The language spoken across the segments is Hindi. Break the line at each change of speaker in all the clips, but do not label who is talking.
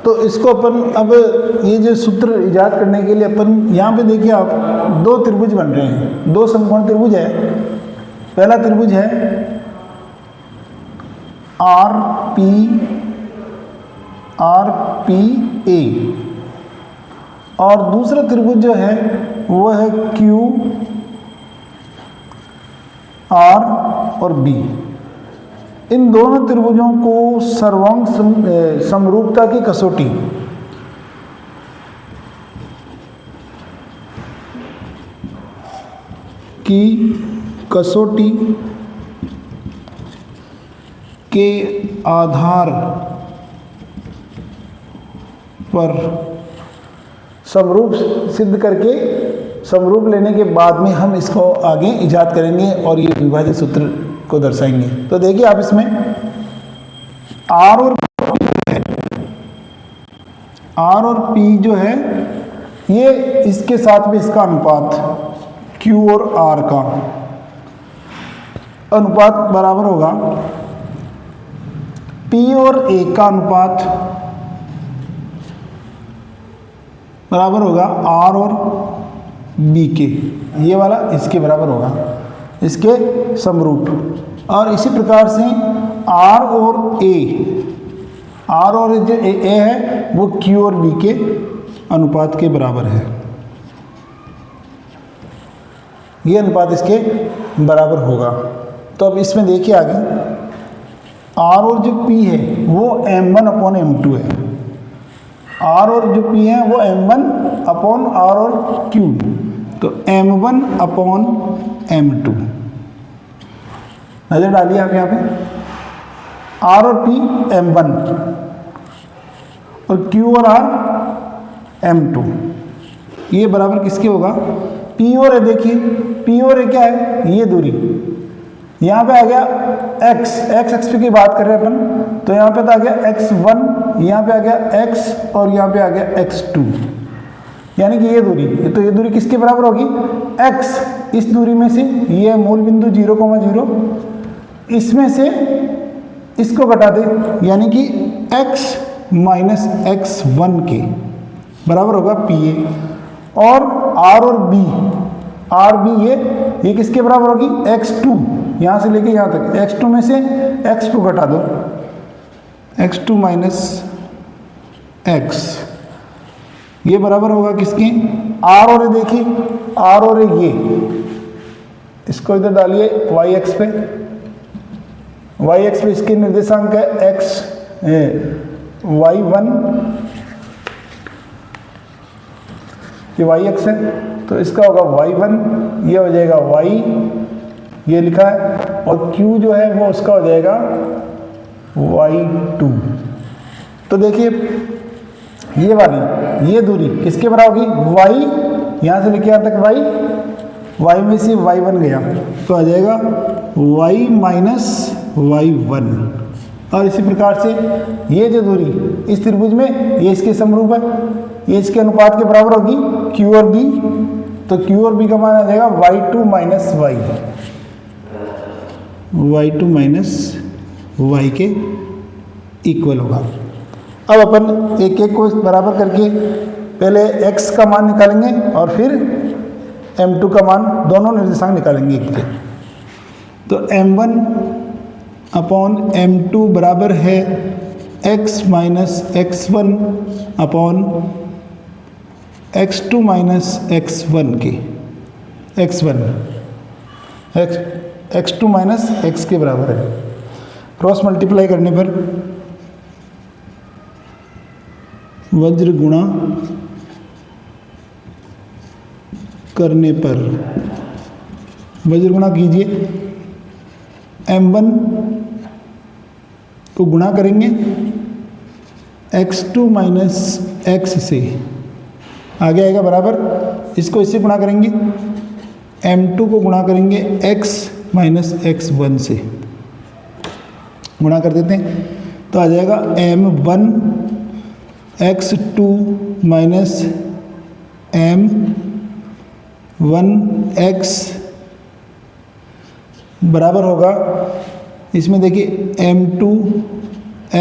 तो इसको अपन अब ये जो सूत्र इजाद करने के लिए अपन यहाँ पे देखिए आप दो त्रिभुज बन रहे हैं, दो समकोण त्रिभुज है। पहला त्रिभुज है आर पी ए और दूसरा त्रिभुज जो है वो है क्यू आर और बी। इन दोनों त्रिभुजों को सर्वांग समरूपता की कसौटी के आधार पर समरूप सिद्ध करके समरूप लेने के बाद में हम इसको आगे इजाद करेंगे और ये विभाज्य सूत्र को दर्शाएंगे। तो देखिए आप इसमें आर और पी जो है ये इसके साथ में इसका अनुपात क्यू और आर का अनुपात बराबर होगा पी और ए का अनुपात बराबर होगा आर और बी के, ये वाला इसके बराबर होगा, इसके समरूप। और इसी प्रकार से आर और जो ए है वो क्यू और बी के अनुपात के बराबर है, ये अनुपात इसके बराबर होगा। तो अब इसमें देखिए आगे आर और जो पी है वो m1/m2 है, आर और जो पी है वो m1/r और q, तो m1/m2। नजर डालिए आप यहाँ पे आर और पी m1 और q और r m2, ये बराबर किसके होगा p और a। देखिए p और a क्या है, ये दूरी यहाँ पे आ गया x एक्स की बात कर रहे हैं अपन, तो यहाँ पे तो आ गया x1, यहाँ पे आ गया x और यहाँ पे आ गया x2, यानी कि ये दूरी, तो ये दूरी किसके बराबर होगी x। इस दूरी में से ये मूल बिंदु 0,0, इसमें से इसको घटा दे, यानी कि x माइनस x1 के बराबर होगा PA। और R और B, ये किसके बराबर होगी x2, यहाँ से लेके यहाँ तक x2 में से x2 घटा दो, x2 माइनस x, ये बराबर होगा किसके R और A। देखिए R और A ये, इसको इधर डालिए y पे इसके निर्देशांक है y1, ये y है, तो इसका होगा y1, ये हो जाएगा y, ये लिखा है, और q जो है वो उसका हो जाएगा y2। तो देखिए ये वाली ये दूरी किसके बराबर होगी y, यहाँ से लेके यहाँ तक y में से y1 गया तो आ जाएगा y माइनस y1। और इसी प्रकार से ये जो दूरी इस त्रिभुज में ये इसके समरूप है, ये इसके अनुपात के बराबर होगी q और b, तो q और b का मान आ जाएगा y2 माइनस y के इक्वल होगा। अब अपन एक एक को बराबर करके पहले x का मान निकालेंगे और फिर m2 का मान, दोनों निर्देशांक निकालेंगे एक के। तो m1/m2 बराबर है x minus x1 upon x2 minus x1 के, x2 माइनस x के बराबर है। क्रॉस मल्टीप्लाई करने पर वज्र गुणा करने पर, वज्र गुणा कीजिए, m1 को गुणा करेंगे x2 माइनस x से, आगे आएगा बराबर, इसको इससे गुणा करेंगे, m2 को गुणा करेंगे x माइनस x1 से, गुणा कर देते हैं तो आ जाएगा m1 x2 minus m1 x बराबर होगा, इसमें देखिए m2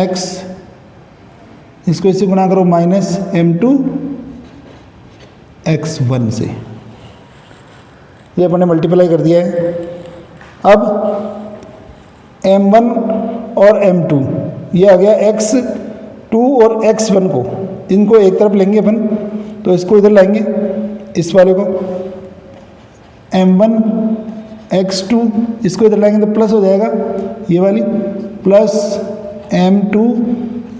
x इसको इससे गुणा करो -m2x1 से, ये अपने मल्टीप्लाई कर दिया है। अब m1 और m2 ये आ गया x2 और x1 को, इनको एक तरफ लेंगे अपन, तो इसको इधर लाएंगे, इस वाले को m1 x2, इसको इधर लाएंगे तो प्लस हो जाएगा ये वाली, प्लस m2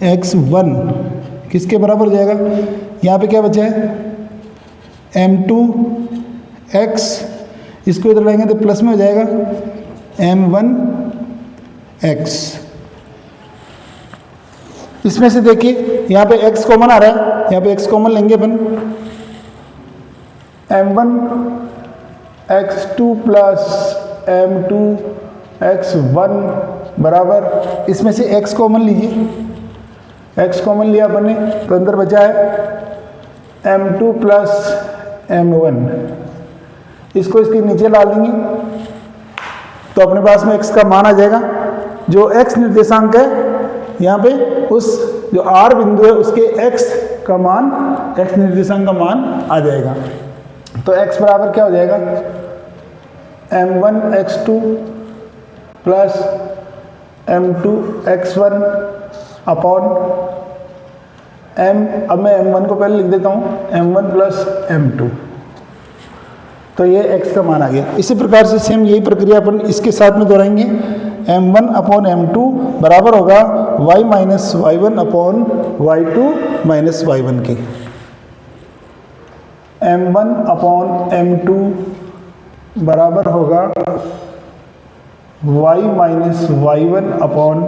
x1 किसके बराबर हो जाएगा, यहाँ पे क्या बचा है m2 x, इसको इधर लाएंगे तो प्लस में हो जाएगा m1 x। इसमें से देखिए यहाँ पे x कॉमन आ रहा है, यहाँ पे x कॉमन लेंगे अपन, m1 x2 plus m2 x1 बराबर, इसमें से x कॉमन लीजिए, x कॉमन लिया अपन ने तो अंदर बचा है m2 प्लस m1, इसको इसके नीचे डाल देंगे तो अपने पास में x का मान आ जाएगा, जो x निर्देशांक है यहाँ पे उस जो r बिंदु है उसके x का मान, x निर्देशांक का मान आ जाएगा। तो x बराबर क्या हो जाएगा m1 x2 plus m2 x1 upon m, अब मैं m1 को पहले लिख देता हूँ m1 प्लस m2, तो ये x का मान आ गया। इसी प्रकार से सेम यही प्रक्रिया अपन इसके साथ में दोहराएंगे, m1 अपॉन m2 बराबर होगा y minus y1 upon y2 minus y1 के, m1 अपॉन m2 बराबर होगा y minus y1 upon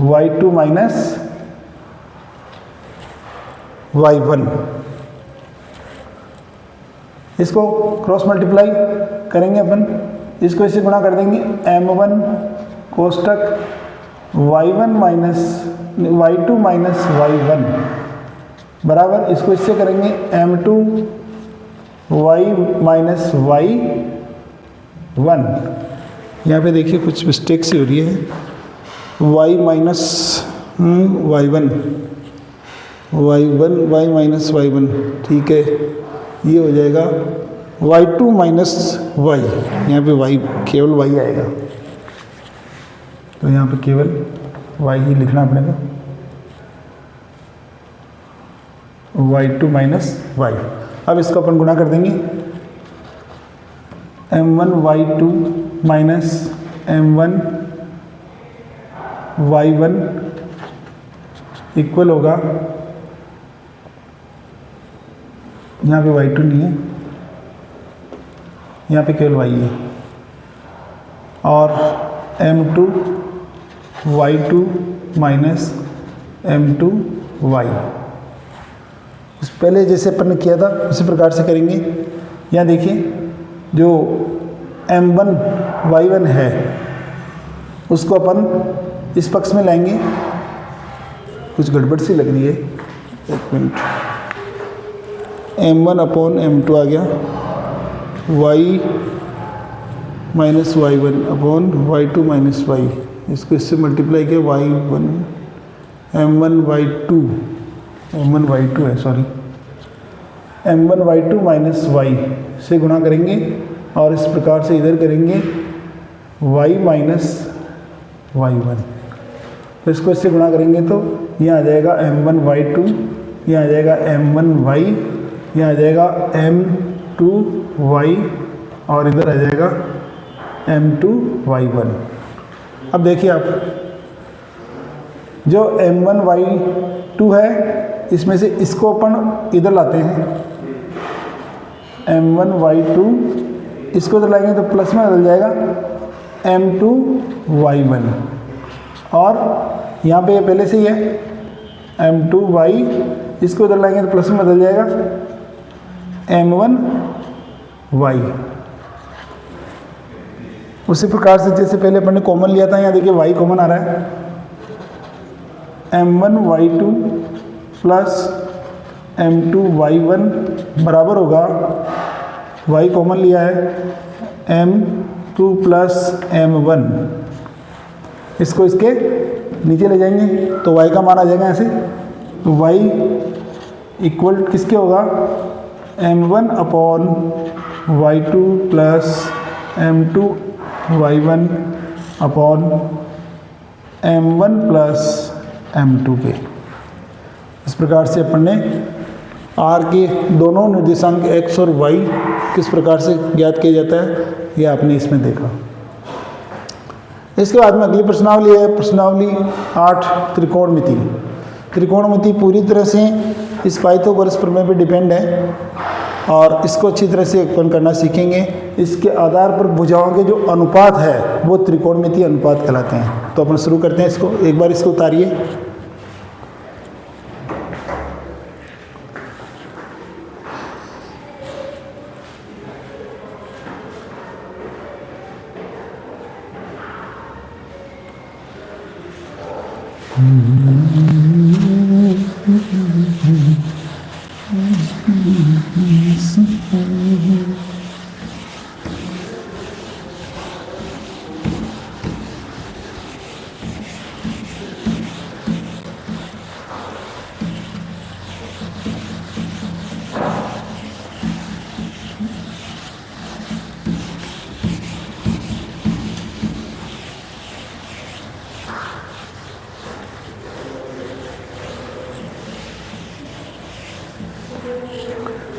y2 minus y1। इसको क्रॉस मल्टीप्लाई करेंगे अपन, इसको इससे गुणा कर देंगे m1 कोष्टक y1 minus y2 minus y1 बराबर, इसको इससे करेंगे m2 y माइनस y1। यहाँ पे देखिए कुछ मिस्टेक सी हो रही है, y minus y1 y minus y1, ठीक है, ये हो जाएगा y2 माइनस y, यहाँ पे y केवल y आएगा, तो यहाँ पे केवल y ही लिखना पड़ेगा, y2 माइनस y। अब इसको अपन गुणा कर देंगे, m1 y2 minus m1 y1 equal होगा, यहाँ पे y2 नहीं है, यहाँ पे केवल y है, और m2 y2 minus m2 y, इस पहले जैसे अपन ने किया था उसी प्रकार से करेंगे। यहाँ देखिए जो m1 y1 है उसको अपन इस पक्ष में लाएंगे, कुछ गड़बड़ सी लग रही है, एक मिनट, m1 अपॉन m2 आ गया, y minus y1 upon y2 minus y, इसको इससे मल्टीप्लाई किया y1 m1 y2 है, sorry, m1 y2 minus y से गुणा करेंगे और इस प्रकार से इधर करेंगे y माइनस y1, तो इसको इससे गुणा करेंगे तो ये आ जाएगा m1 y2, ये आ जाएगा m1 y, ये आ जाएगा m2 y और इधर आ जाएगा m2 y1। अब देखिए आप जो m1 y2 है इसमें से इसको अपन इधर लाते हैं, m1 y2 इसको इधर लाएंगे तो प्लस में बदल जाएगा m2 y1, और यहाँ पे ये पहले से ही है m2 y, इसको इधर लाएंगे तो प्लस में बदल जाएगा m1 y। उसी प्रकार से जैसे पहले अपन ने कॉमन लिया था, यहाँ देखिए y कॉमन आ रहा है, m1 y2 plus m2 y1 बराबर होगा, y कॉमन लिया है m2 प्लस m1, इसको इसके नीचे ले जाएंगे तो y का मान आ जाएगा ऐसे तो y इक्वल किसके होगा, m1 upon y2 plus m2 y1 upon m1 plus m2 के। इस प्रकार से अपन ने r के दोनों निर्देशांक x और y किस प्रकार से ज्ञात किया जाता है, ये आपने इसमें देखा। इसके बाद में अगली प्रश्नावली है प्रश्नावली 8, त्रिकोणमिति। त्रिकोणमिति पूरी तरह से इस पाइथागोरस प्रमेय पे डिपेंड है और इसको अच्छी तरह से अपन करना सीखेंगे। इसके आधार पर भुजाओं के जो अनुपात है वो त्रिकोणमिति अनुपात कहलाते हैं। तो अपन शुरू करते हैं इसको, एक बार इसको उतारिए।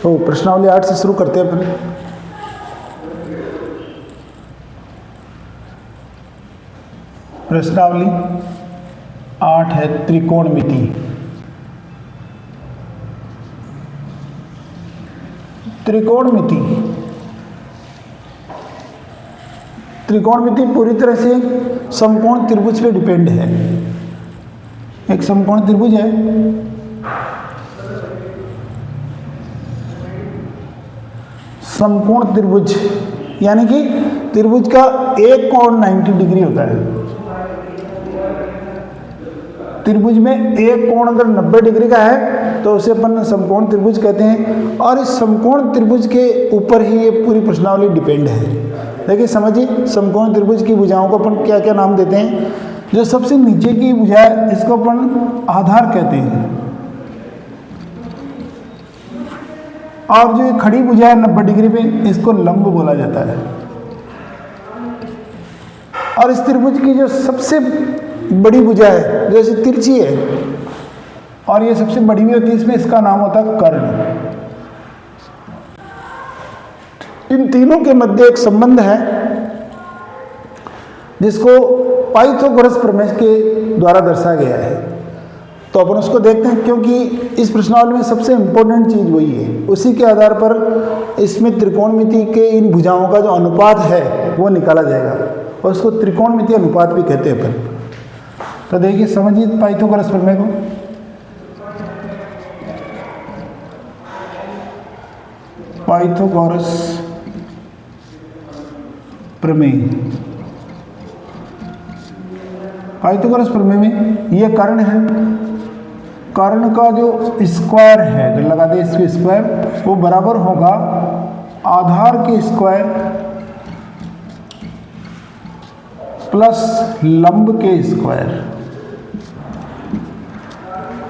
तो प्रश्नावली 8 से शुरू करते हैं अपन। प्रश्नावली 8 है त्रिकोणमिति। त्रिकोणमिति त्रिकोणमिति पूरी तरह से समकोण त्रिभुज पे डिपेंड है। एक समकोण त्रिभुज है, समकोण त्रिभुज यानी कि त्रिभुज का एक कोण 90 डिग्री होता है। त्रिभुज में एक कोण अगर 90 डिग्री का है तो उसे अपन समकोण त्रिभुज कहते हैं और इस समकोण त्रिभुज के ऊपर ही ये पूरी प्रश्नावली डिपेंड है। देखिए समझिए, समकोण त्रिभुज की भुजाओं को अपन क्या क्या नाम देते हैं। जो सबसे नीचे की भुजा है इसको अपन आधार कहते हैं और जो खड़ी भुजा है 90 डिग्री पे इसको लंब बोला जाता है। और इस त्रिभुज की जो सबसे बड़ी भुजा है जैसे तिरछी है और ये सबसे बड़ी भी होती है, इसमें इसका नाम होता है कर्ण। इन तीनों के मध्य एक संबंध है जिसको पाइथागोरस प्रमेय के द्वारा दर्शाया गया है। तो अपन उसको देखते हैं क्योंकि इस प्रश्नावली में सबसे इंपॉर्टेंट चीज वही है। उसी के आधार पर इसमें त्रिकोणमिति के इन भुजाओं का जो अनुपात है वो निकाला जाएगा और उसको त्रिकोणमिति अनुपात भी कहते हैं अपन। तो देखिए समझिए पाइथागोरस प्रमेय को। पाइथागोरस प्रमेय, पाइथागोरस प्रमेय में ये कर्ण है, कर्ण का जो स्क्वायर है अगर लगा दे इसमें स्क्वायर वो बराबर होगा आधार के स्क्वायर प्लस लंब के स्क्वायर।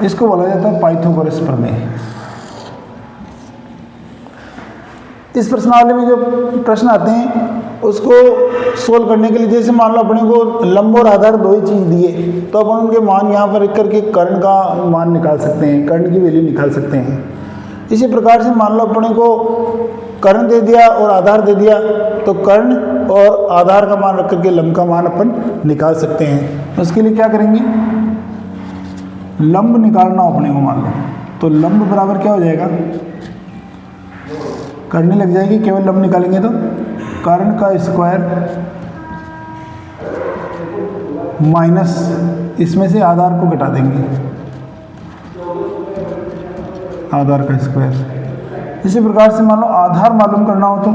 इसको बोला जाता है पाइथागोरस प्रमेय। इस प्रश्नावली में जो प्रश्न आते हैं उसको सोल्व करने के लिए जैसे मान लो अपने को लंब और आधार दो ही चीज दिए तो अपन उनके मान यहाँ पर लिख करके कर्ण का मान निकाल सकते हैं, कर्ण की वैल्यू निकाल सकते हैं। इसी प्रकार से मान लो अपने को कर्ण दे दिया और आधार दे दिया तो कर्ण और आधार का मान रख करके लंब का मान अपन निकाल सकते हैं। तो उसके लिए क्या करेंगे, लंब निकालना अपने को मान लो तो लंब बराबर क्या हो जाएगा, करने लग जाएगी केवल लंब निकालेंगे तो कर्ण का स्क्वायर माइनस इसमें से आधार को घटा देंगे, आधार का स्क्वायर। इसी प्रकार से मान लो आधार मालूम करना हो तो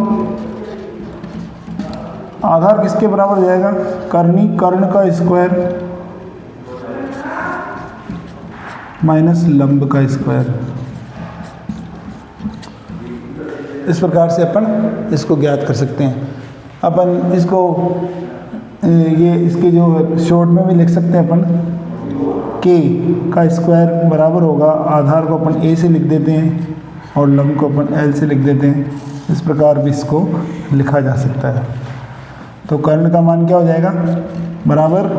आधार किसके बराबर हो जाएगा, कर्णी कर्ण का स्क्वायर माइनस लंब का स्क्वायर। इस प्रकार से अपन इसको ज्ञात कर सकते हैं। अपन इसको ये इसकी जो शॉर्ट में भी लिख सकते हैं अपन के का स्क्वायर बराबर होगा, आधार को अपन ए से लिख देते हैं और लंब को अपन एल से लिख देते हैं। इस प्रकार भी इसको लिखा जा सकता है। तो कर्ण का मान क्या हो जाएगा, बराबर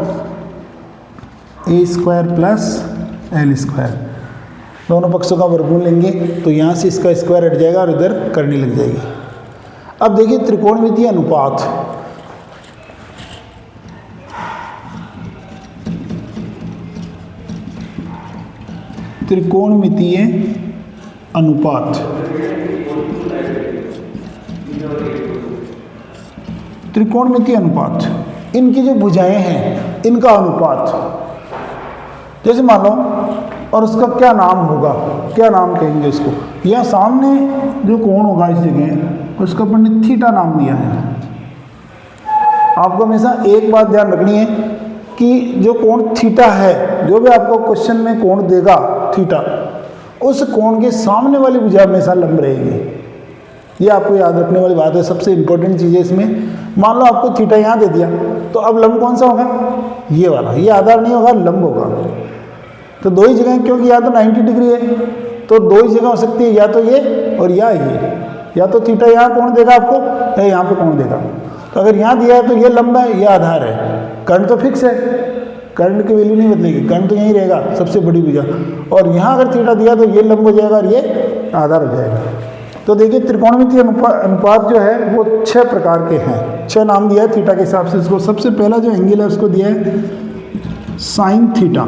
ए स्क्वायर प्लस एल स्क्वायर। दोनों पक्षों का वर्गमूल लेंगे तो यहाँ से इसका स्क्वायर हट जाएगा और इधर करनी लग जाएगी। अब देखिए त्रिकोणमितीय अनुपात, त्रिकोणमितीय अनुपात, त्रिकोणमितीय अनुपात, इनकी जो भुजाएं हैं इनका अनुपात, जैसे मान लो, और उसका क्या नाम होगा, क्या नाम कहेंगे उसको, या सामने जो कोण होगा इस जगह उसका अपन ने थीटा नाम दिया है। आपको हमेशा एक बात ध्यान रखनी है कि जो कोण थीटा है, जो भी आपको क्वेश्चन में कोण देगा थीटा, उस कोण के सामने वाली भुजा हमेशा लंब रहेगी। ये आपको याद रखने वाली बात है, सबसे इंपॉर्टेंट चीज़ है इसमें। मान लो आपको थीटा यहाँ दे दिया, तो अब लंब कौन सा होगा, ये वाला, ये आधार नहीं होगा, लंब होगा। तो दो ही जगह, क्योंकि या तो 90 डिग्री है तो दो ही जगह हो सकती है, या तो ये और या ये, या तो थीटा यहाँ कोण देगा आपको या यहाँ पे कोण देगा। तो अगर यहाँ दिया है तो ये लंब है, ये आधार है। कर्ण तो फिक्स है, कर्ण की वैल्यू नहीं बदलेगी, कर्ण तो यहीं रहेगा सबसे बड़ी भुजा। और यहाँ अगर थीटा दिया तो ये लंब हो जाएगा और ये आधार हो जाएगा। तो देखिए त्रिकोणमितीय अनुपात जो है वो 6 प्रकार के हैं, 6 नाम दिया है थीटा के हिसाब से इसको। सबसे पहला जो एंगल है उसको दिया है sine theta,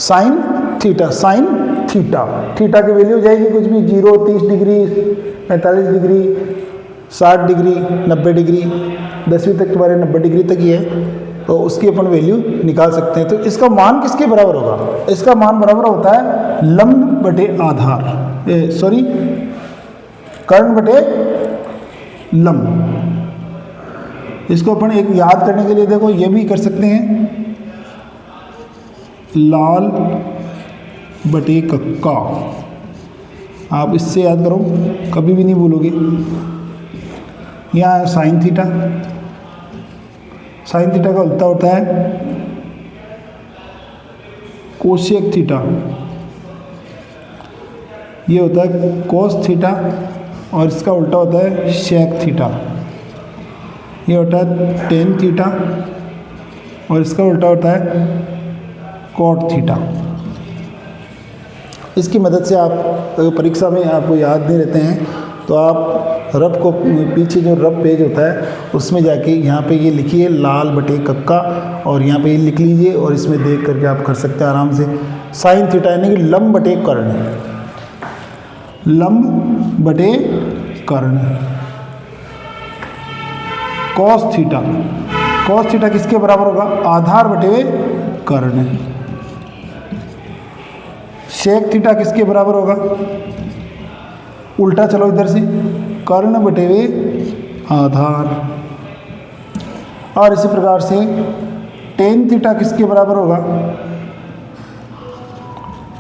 sine theta, sine theta. Theta की वैल्यू हो जाएगी कुछ भी 0, 30 डिग्री, 45 डिग्री, 60 डिग्री, 90 डिग्री, 10वीं तक तुम्हारे 90 डिग्री तक ही है, तो उसकी अपन वैल्यू निकाल सकते हैं। तो इसका मान किसके बराबर होगा, इसका मान बराबर होता है लंब बटे आधार, सॉरी कर्ण बटे लंब। इसको अपन एक याद करने के लिए देखो ये भी कर सकते हैं, लाल बटे कक्का। आप इससे याद करो, कभी भी नहीं भूलोगे। यहाँ है साइन थीटा, साइन थीटा का उल्टा होता है कोसेक थीटा, ये होता है कोस थीटा, और इसका उल्टा होता है शेक थीटा। ये होता है टेन थीटा और इसका उल्टा होता है कॉट थीटा। इसकी मदद से आप परीक्षा में आपको याद नहीं रहते हैं तो आप रफ को, पीछे जो रफ पेज होता है उसमें जाके यहाँ पे ये लिखिए लाल बटे कक्का, और यहाँ पे ये लिख लीजिए और इसमें देख करके आप कर सकते हैं आराम से। साइन थीटा यानी कि लंब बटे कर्ण, लंब बटे कर्ण। कॉस थीटा, कॉस थीटा किसके बराबर होगा, आधार बटे कर्ण। शेक थीटा किसके बराबर होगा, उल्टा चलो इधर से, कर्ण बटे आधार। और इसी प्रकार से टेन थीटा किसके बराबर होगा,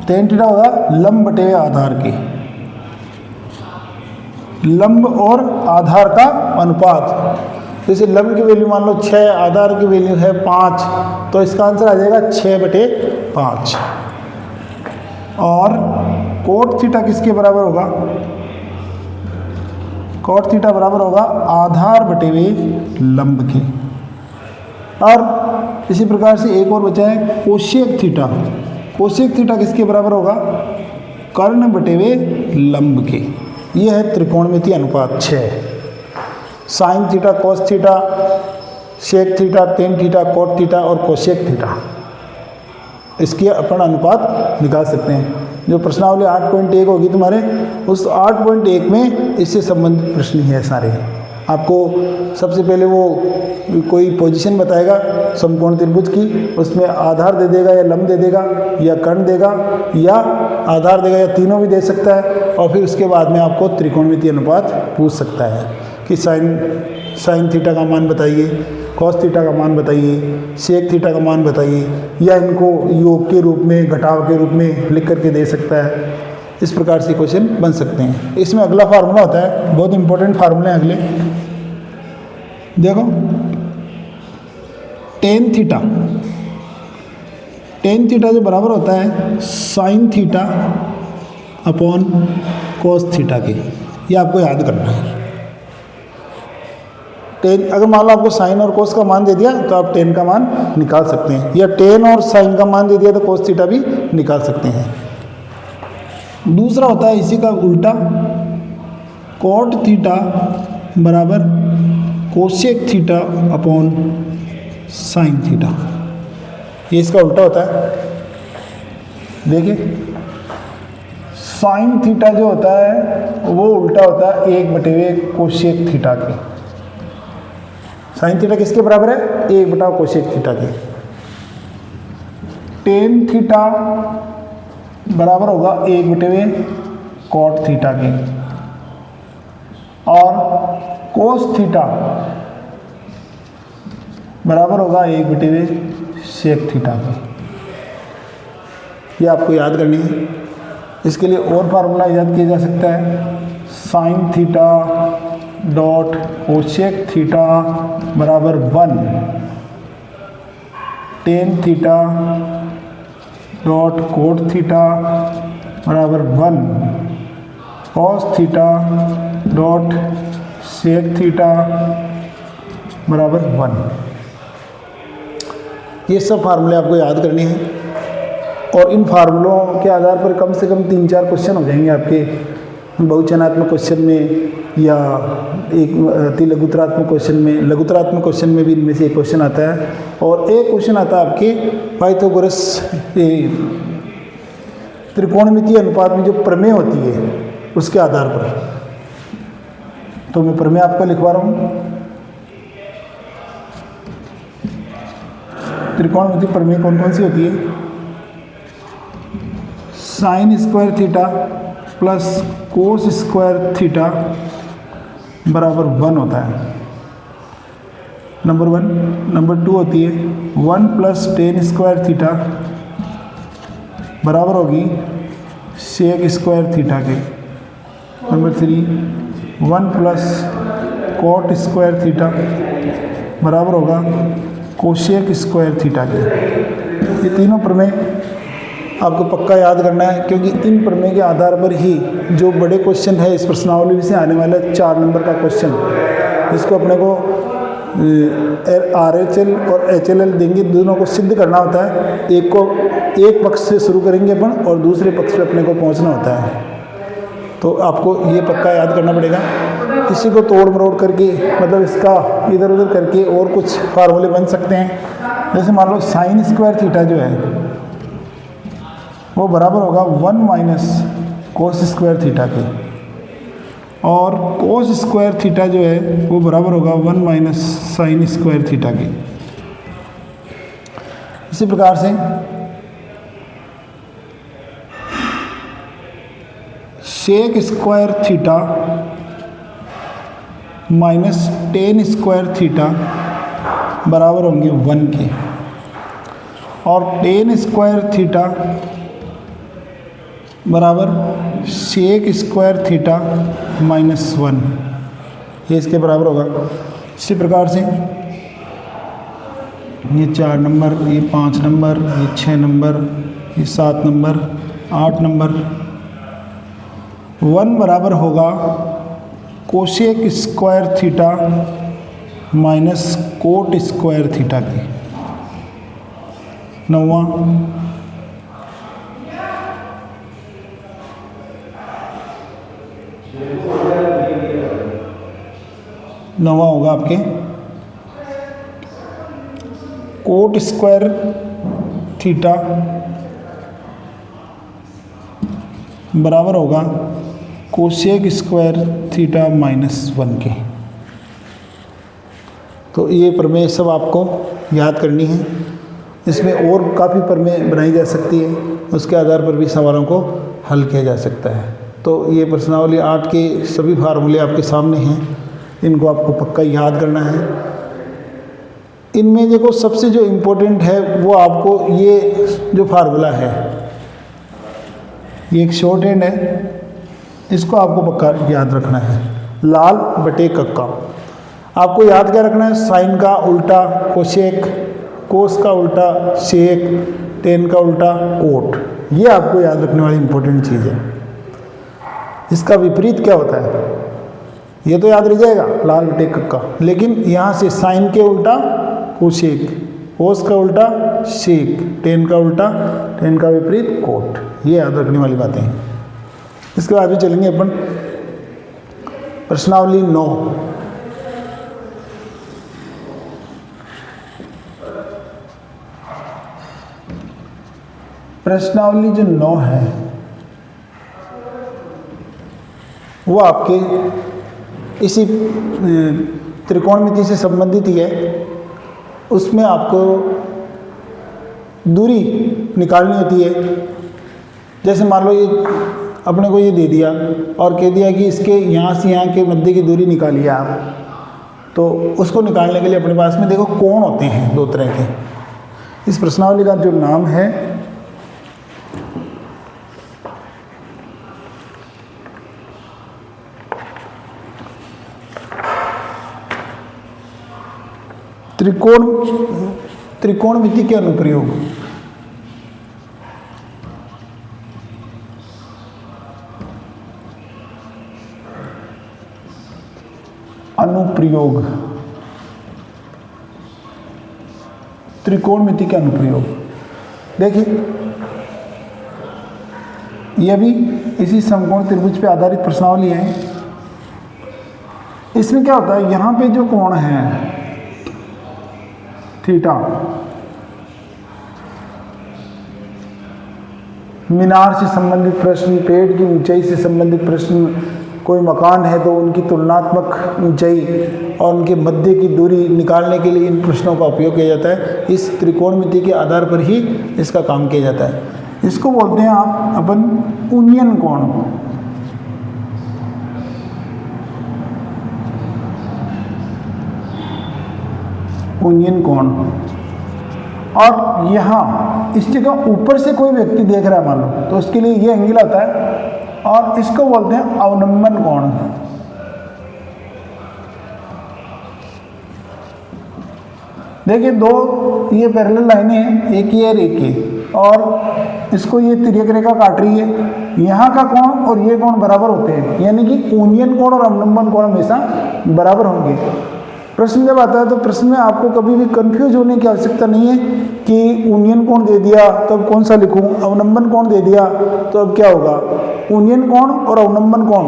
टेन थीटा होगा लंब बटे आधार के। लंब और आधार का अनुपात, जैसे लंब की वैल्यू मान लो 6, आधार की वैल्यू है 5, तो इसका आंसर आ जाएगा 6/5। और कोट थीटा किसके बराबर होगा, कोट थीटा बराबर होगा आधार बटे लंब के। और इसी प्रकार से एक और बचा है कोसेक थीटा, कोसेक थीटा किसके बराबर होगा, कर्ण बटे लंब के। ये है त्रिकोणमितीय अनुपात 6। Sine theta, cos theta, shake theta, tan theta, cot theta और कोसेक थीटा, इसके अपन अनुपात निकाल सकते हैं। जो प्रश्नावली 8.1 होगी तुम्हारे, उस 8.1 में इससे संबंधित प्रश्न ही है सारे। आपको सबसे पहले वो कोई पोजीशन बताएगा समकोण त्रिभुज की, उसमें आधार दे देगा या लंब दे देगा या कर्ण देगा या आधार देगा या तीनों भी दे सकता है। और फिर उसके बाद में आपको त्रिकोणमितीय अनुपात पूछ सकता है कि साइन थीटा का मान बताइए, कॉस थीटा का मान बताइए, सेक थीटा का मान बताइए, या इनको योग के रूप में, घटाव के रूप में लिख करके दे सकता है। इस प्रकार से क्वेश्चन बन सकते हैं। इसमें अगला फार्मूला होता है, बहुत इंपॉर्टेंट फार्मूले हैं अगले, देखो टेन थीटा टेन थीटा जो बराबर होता है sine theta upon cos theta के, ये आपको याद करना है। टेन, अगर मान लो आपको साइन और कोस का मान दे दिया तो आप टेन का मान निकाल सकते हैं, या टेन और साइन का मान दे दिया तो कोस थीटा भी निकाल सकते हैं। दूसरा होता है इसी का उल्टा, कॉट थीटा बराबर cosec theta upon sine theta, ये इसका उल्टा होता है। देखिए साइन थीटा जो होता है वो उल्टा होता है 1/2 कोसेक थीटा के। साइन थीटा किसके बराबर है? 1 कोसेक थीटा के। टेन थीटा बराबर होगा 1/2 कॉट थीटा के, और कोस थीटा बराबर होगा 1/2 सेक थीटा के। ये आपको याद करनी है। इसके लिए और फार्मूला याद किया जा सकता है, sine theta dot cosec theta बराबर 1, tan theta dot cot theta बराबर 1, cos theta dot sec theta बराबर 1। ये सब फार्मूले आपको याद करने हैं, और इन फार्मूलों के आधार पर कम से कम 3-4 क्वेश्चन हो जाएंगे आपके बहुचयनात्मक क्वेश्चन में, या एक लघुतरात्मक क्वेश्चन में। लघुतरात्मक क्वेश्चन में भी इनमें से एक क्वेश्चन आता है, और एक क्वेश्चन आता है आपके पाइथागोरस त्रिकोणमितीय अनुपात में जो प्रमेय होती है उसके आधार पर। तो मैं प्रमेय आपको लिखवा रहा हूँ। त्रिकोणमितीय प्रमेय कौन कौन सी होती है? Sine square theta plus cos square theta बराबर 1 होता है, नंबर 1। नंबर 2 होती है 1 प्लस टेन स्क्वायर थीटा बराबर होगी सेक स्क्वायर थीटा के। Number 3 1 plus cot square theta बराबर होगा कोसेक स्क्वायर थीटा के। ये तीनों प्रमेय आपको पक्का याद करना है, क्योंकि इन प्रमेय के आधार पर ही जो बड़े क्वेश्चन है इस प्रश्नावली से आने वाला 4 नंबर का क्वेश्चन, इसको अपने को RHL और HLL देंगे, दोनों को सिद्ध करना होता है। एक को एक पक्ष से शुरू करेंगे अपन, और दूसरे पक्ष पे अपने को पहुंचना होता है। तो आपको ये पक्का याद करना पड़ेगा। इसी को तोड़ मरोड़ करके, मतलब इसका इधर उधर करके और कुछ फार्मूले बन सकते हैं। जैसे मान लो साइन स्क्वायर थीटा जो है वो बराबर होगा 1 माइनस कोस स्क्वायर थीटा के, और कोस स्क्वायर थीटा जो है वो बराबर होगा 1 माइनस साइन स्क्वायर थीटा के। इसी प्रकार से sec square theta minus tan square theta बराबर होंगे 1 के, और टेन स्क्वायर थीटा बराबर सेक स्क्वायर थीटा माइनस 1, ये इसके बराबर होगा। इसी प्रकार से ये 4 नंबर, ये 5 नंबर, ये 6 नंबर, ये 7 नंबर, 8 नंबर। 1 बराबर होगा cosec square theta minus cot square theta की। 9वां होगा आपके कोट स्क्वायर थीटा बराबर होगा कोसेक स्क्वायर थीटा माइनस 1 के। तो ये प्रमेय सब आपको याद करनी है। इसमें और काफ़ी प्रमेय बनाई जा सकती है, उसके आधार पर भी सवालों को हल किया जा सकता है। तो ये प्रश्नावली 8 के सभी फार्मूले आपके सामने हैं, इनको आपको पक्का याद करना है। इनमें देखो सबसे जो इम्पोर्टेंट है वो आपको ये जो फार्मूला है, ये एक शॉर्ट हैंड है, इसको आपको पक्का याद रखना है। लाल बटे कक्का। आपको याद क्या रखना है? साइन का उल्टा कोसेक, कोस का उल्टा सेक, टेन का उल्टा कोट। ये आपको याद रखने वाली इंपॉर्टेंट चीज़ है। इसका विपरीत क्या होता है ये तो याद रह जाएगा, लाल बटे कक्का। लेकिन यहाँ से साइन के उल्टा कोसेक, कोस का उल्टा सेक, टेन का उल्टा, टेन का विपरीत कोट। ये याद रखने वाली बातें हैं। इसके बाद भी चलेंगे अपन प्रश्नावली 9। प्रश्नावली जो 9 है वो आपके इसी त्रिकोणमिति से संबंधित ही है। उसमें आपको दूरी निकालनी होती है। जैसे मान लो ये अपने को ये दे दिया और कह दिया कि इसके यहाँ से यहाँ के मध्य की दूरी निकालिए आप, तो उसको निकालने के लिए अपने पास में देखो कोण होते हैं दो तरह के। इस प्रश्नावली का जो नाम है त्रिकोणमिति के अनुप्रयोग। अनुप्रयोग, त्रिकोणमिति के अनुप्रयोग। देखिए यह भी इसी समकोण त्रिभुज पे आधारित प्रश्नावली है। इसमें क्या होता है, यहाँ पे जो कोण है थीटा, मीनार से संबंधित प्रश्न, पेड़ की ऊंचाई से संबंधित प्रश्न, कोई मकान है तो उनकी तुलनात्मक ऊंचाई और उनके मध्य की दूरी निकालने के लिए इन प्रश्नों का उपयोग किया जाता है। इस त्रिकोणमिति के आधार पर ही इसका काम किया जाता है। इसको बोलते हैं आप अपन यूनियन कोण। यूनियन कोण। और यहाँ इस जगह ऊपर से कोई व्यक्ति देख रहा है मान लो, तो उसके लिए ये एंगल आता है और इसको बोलते हैं अवलंबन कोण। देखिए दो ये पैरेलल लाइनें हैं, एक ये और एक ये, और इसको ये तिर्यक रेखा काट रही है। यहाँ का कोण और ये कोण बराबर होते हैं, यानी कि यूनियन कोण और अवलंबन कोण हमेशा बराबर होंगे। प्रश्न जब आता है तो प्रश्न में आपको कभी भी कंफ्यूज होने की आवश्यकता नहीं है कि यूनियन कोण दे दिया तो अब कौन सा लिखूं, अवलंबन कोण दे दिया तो अब क्या होगा। यूनियन कोण और अवलंबन कोण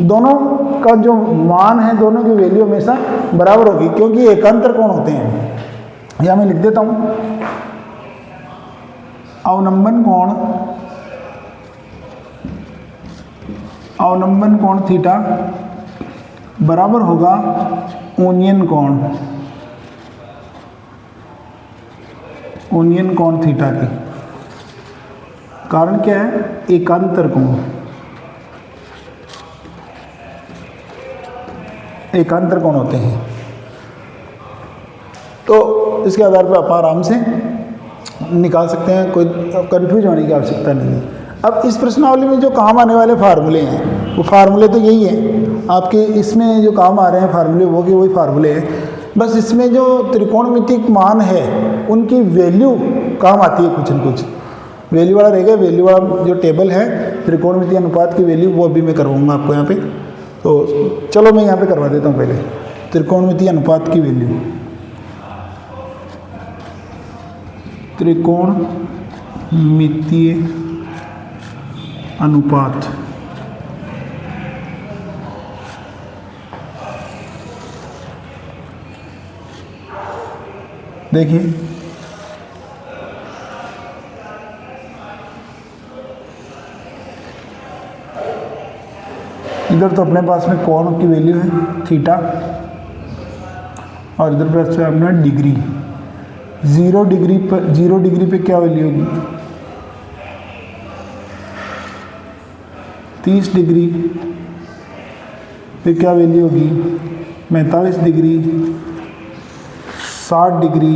दोनों का जो मान है, दोनों की वैल्यू हमेशा बराबर होगी, क्योंकि एकांतर कोण होते हैं। या मैं लिख देता हूं, अवलंबन कोण थीटा बराबर होगा यूनियन कोण थीटा के। कारण क्या है, एकांतर कोण। एकांतर कोण होते हैं। तो इसके आधार पर आप आराम से निकाल सकते हैं, कोई कंफ्यूज होने की आवश्यकता नहीं है। अब इस प्रश्नावली में जो काम आने वाले फार्मूले हैं वो फार्मूले तो यही है आपके, इसमें जो काम आ रहे हैं फार्मूले वो कि वही फार्मूले हैं। बस इसमें जो त्रिकोणमितिक मान है उनकी वैल्यू काम आती है, कुछ न कुछ वैल्यू वाला रहेगा। वैल्यू वाला जो टेबल है त्रिकोणमितीय अनुपात की वैल्यू, वो अभी मैं करवाऊंगा आपको यहाँ पे। तो चलो मैं यहाँ पे करवा देता हूँ पहले त्रिकोणमितीय अनुपात की वैल्यू। त्रिकोणमितीय अनुपात, देखिए इधर तो अपने पास में कोण की वैल्यू है थीटा, और इधर पास में अपना डिग्री। 0 डिग्री पे क्या वैल्यू होगी, 30 डिग्री पे क्या वैल्यू होगी, 45 डिग्री, 60 डिग्री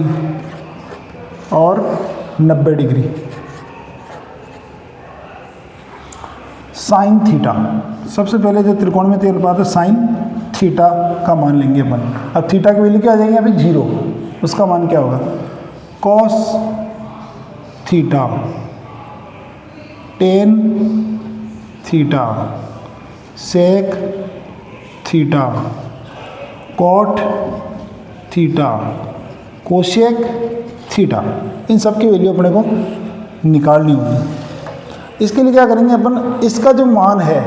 और 90 डिग्री। साइन थीटा, सबसे पहले जो त्रिकोणमितीय अनुपात है साइन थीटा का मान लेंगे अपन। अब थीटा की वैल्यू क्या आ जाएगी यहाँ पे 0, उसका मान क्या होगा, cos theta, tan theta, sec theta, cot theta, cosec theta, इन सब की वैल्यू अपने को निकालनी होगी। इसके लिए क्या करेंगे अपन, इसका जो मान है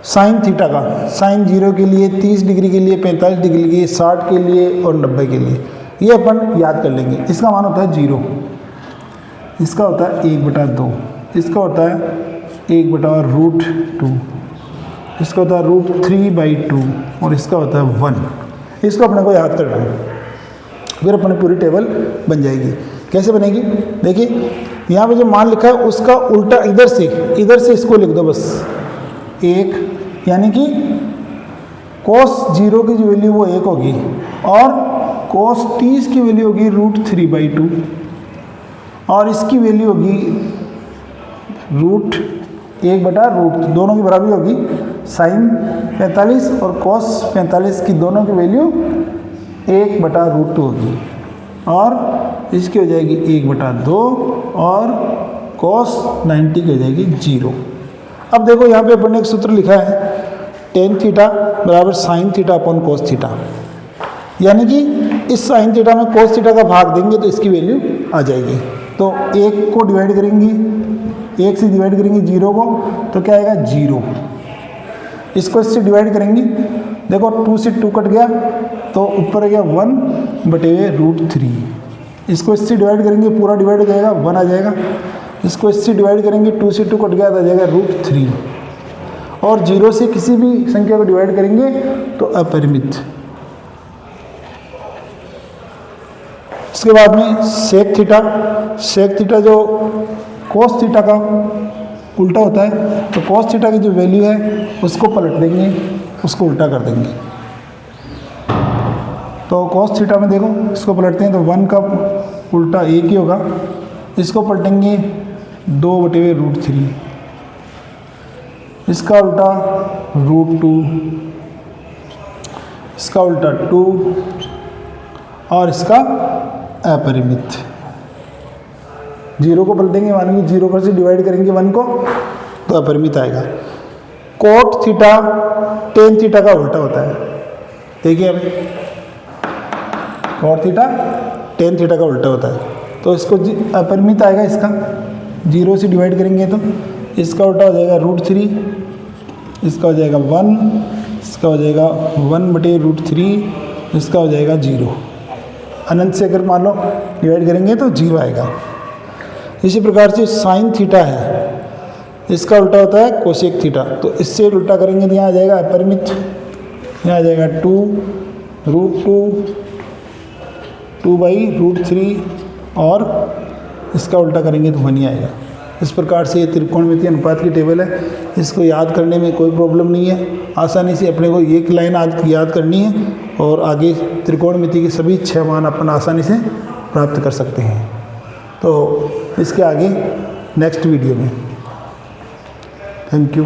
साइन थीटा का, साइन 0 के लिए, 30 डिग्री के लिए, 45 डिग्री के लिए, 60 के लिए और 90 के लिए, ये अपन याद कर लेंगे। इसका मान होता है 0, इसका होता है 1/2, इसका होता है 1/√2, इसका होता है √3/2 और इसका होता है 1। इसको अपने को याद करना है, फिर अपने पूरी टेबल बन जाएगी। कैसे बनेगी, देखिए यहाँ पे जो मान लिखा है उसका उल्टा इधर से इसको लिख दो बस 1, यानी कि cos 0 की जो वैल्यू वो 1 होगी और cos 30 की वैल्यू होगी √3/2 और इसकी वैल्यू होगी √1/√2, दोनों की बराबरी होगी। साइन 45 और cos 45 की दोनों की वैल्यू 1/√2 होगी और इसकी हो जाएगी 1/2 और cos 90 की हो जाएगी 0। अब देखो यहाँ पे अपन ने एक सूत्र लिखा है टेन थीटा बराबर sine theta upon cos theta, यानी कि इस साइन थीटा में कोस थीटा का भाग देंगे तो इसकी वैल्यू आ जाएगी। तो 1 को डिवाइड करेंगे, 1 से डिवाइड करेंगे 0 को तो क्या आएगा 0। इसको इससे डिवाइड करेंगे, देखो 2 से 2 कट गया तो ऊपर आ गया 1/√3। इसको इससे डिवाइड करेंगे, पूरा डिवाइड हो जाएगा 1 आ जाएगा। इसको इससे डिवाइड करेंगे, 2 से 2 कट गया तो आ जाएगा √3 और 0 से किसी भी संख्या को डिवाइड करेंगे तो अपरिमित। इसके बाद में सेक थीटा जो कोस थीटा का उल्टा होता है, तो कोस थीटा की जो वैल्यू है उसको पलट देंगे, उसको उल्टा कर देंगे। तो कोस थीटा में देखो इसको पलटते हैं तो 1 का उल्टा 1 ही होगा, इसको पलटेंगे 2/√3, इसका उल्टा √2, इसका उल्टा 2 और इसका अपरिमित। 0 को पलटेंगे, मानेंगे 0 पर से डिवाइड करेंगे 1 को तो अपरिमित आएगा। कोट थीटा टेन थीटा का उल्टा होता है, देखिए अभी कोट थीटा टेन थीटा का उल्टा होता है, तो इसको अपरिमित आएगा। इसका 0 से डिवाइड करेंगे तो इसका उल्टा हो जाएगा √3, इसका हो जाएगा 1, इसका हो जाएगा 1/√3, इसका हो जाएगा 0। अनंत से अगर मान लो डिवाइड करेंगे तो 0 आएगा। इसी प्रकार से साइन थीटा है, इसका उल्टा होता है कोसेक थीटा, तो इससे उल्टा करेंगे तो यहाँ आ जाएगा अपरिमित, यहाँ आ जाएगा 2/√3 और इसका उल्टा करेंगे तो 1 ही आएगा। इस प्रकार से ये त्रिकोणमितीय अनुपात की टेबल है, इसको याद करने में कोई प्रॉब्लम नहीं है। आसानी से अपने को एक लाइन आज याद करनी है और आगे त्रिकोणमिति के सभी 6 मान अपन आसानी से प्राप्त कर सकते हैं। तो इसके आगे नेक्स्ट वीडियो में। Thank you.